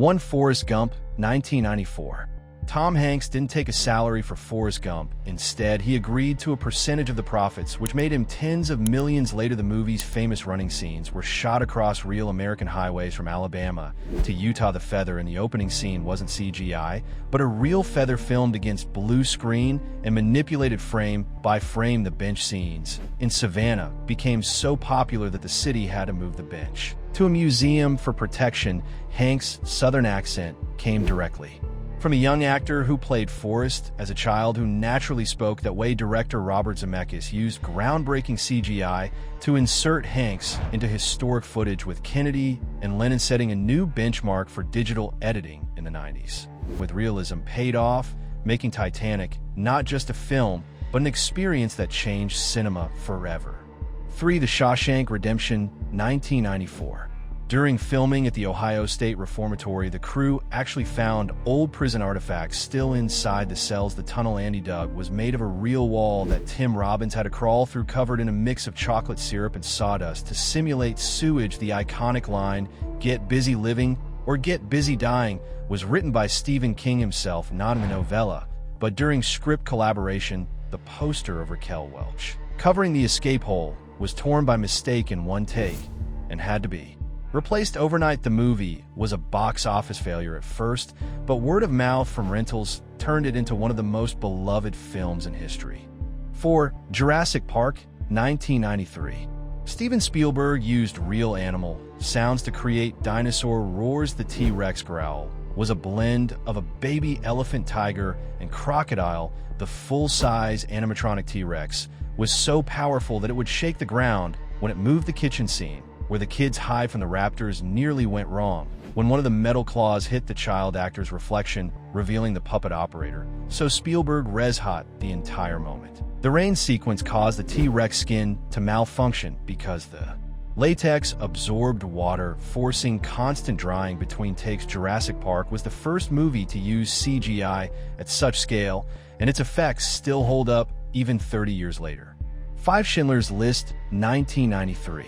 1. Forrest Gump, 1994. Tom Hanks didn't take a salary for Forrest Gump. Instead, he agreed to a percentage of the profits, which made him tens of millions. Later, the movie's famous running scenes were shot across real American highways from Alabama to Utah. The feather in the opening scene wasn't CGI, but a real feather filmed against blue screen and manipulated frame by frame. The bench scenes in Savannah became so popular that the city had to move the bench to a museum for protection. Hanks' southern accent came directly from a young actor who played Forrest as a child who naturally spoke that way. Director Robert Zemeckis used groundbreaking CGI to insert Hanks into historic footage, with Kennedy and Lennon setting a new benchmark for digital editing in the 90s. With realism paid off, making Titanic not just a film, but an experience that changed cinema forever. 3. The Shawshank Redemption, 1994. During filming at the Ohio State Reformatory, the crew actually found old prison artifacts still inside the cells. The tunnel Andy dug was made of a real wall that Tim Robbins had to crawl through, covered in a mix of chocolate syrup and sawdust to simulate sewage. The iconic line, "Get busy living or get busy dying," was written by Stephen King himself, not in the novella, but during script collaboration. The poster of Raquel Welch covering the escape hole was torn by mistake in one take and had to be replaced overnight. The movie was a box office failure at first, but word of mouth from rentals turned it into one of the most beloved films in history. 4. Jurassic Park, 1993. Steven Spielberg used real animal sounds to create dinosaur roars. The T-Rex growl was a blend of a baby elephant, tiger, and crocodile. The full-size animatronic T-Rex was so powerful that it would shake the ground when it moved. The kitchen scene where the kids hide from the raptors nearly went wrong when one of the metal claws hit the child actor's reflection, revealing the puppet operator. So Spielberg res-hot the entire moment. The rain sequence caused the T-Rex skin to malfunction because the latex absorbed water, forcing constant drying between takes. Jurassic Park was the first movie to use CGI at such scale, and its effects still hold up even 30 years later. 5. Schindler's List, 1993.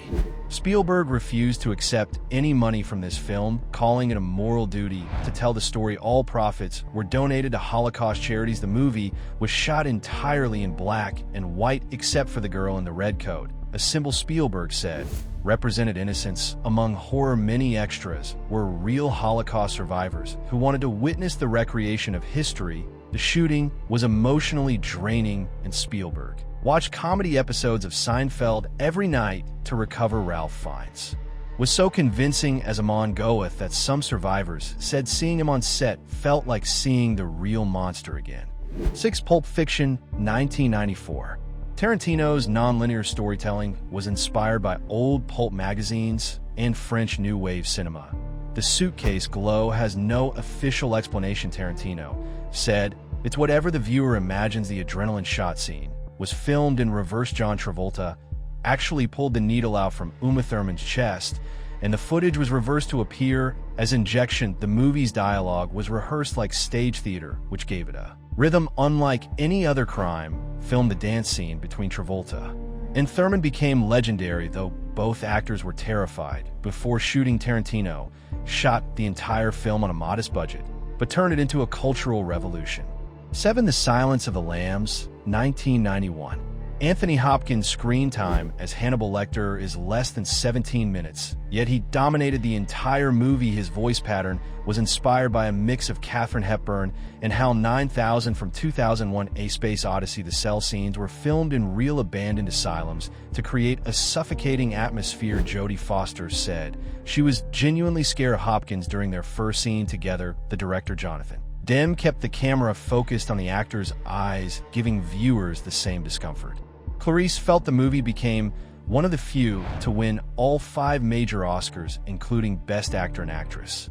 Spielberg refused to accept any money from this film, calling it a moral duty to tell the story. All profits were donated to Holocaust charities. The movie was shot entirely in black and white, except for the girl in the red coat, a symbol Spielberg said represented innocence. Among horror, many extras were real Holocaust survivors who wanted to witness the recreation of history. The shooting was emotionally draining, and Spielberg watched comedy episodes of Seinfeld every night to recover. Ralph Fiennes was so convincing as Amon Goeth that some survivors said seeing him on set felt like seeing the real monster again. 6. Pulp Fiction, 1994. Tarantino's nonlinear storytelling was inspired by old pulp magazines and French New Wave cinema. The suitcase glow has no official explanation. Tarantino said, "It's whatever the viewer imagines." The adrenaline shot scene was filmed in reverse. John Travolta actually pulled the needle out from Uma Thurman's chest, and the footage was reversed to appear as injection. The movie's dialogue was rehearsed like stage theater, which gave it a rhythm unlike any other crime film. The dance scene between Travolta and Thurman became legendary, though both actors were terrified before shooting. Tarantino shot the entire film on a modest budget, but turned it into a cultural revolution. 7. The Silence of the Lambs, 1991. Anthony Hopkins' screen time as Hannibal Lecter is less than 17 minutes, yet he dominated the entire movie. His voice pattern was inspired by a mix of Katharine Hepburn and HAL 9000 from 2001: A Space Odyssey. The cell scenes were filmed in real abandoned asylums to create a suffocating atmosphere. Jodie Foster said she was genuinely scared of Hopkins during their first scene together. The director, Jonathan Demme, kept the camera focused on the actor's eyes, giving viewers the same discomfort. Clarice felt the movie became one of the few to win all 5 major Oscars, including Best Actor and Actress.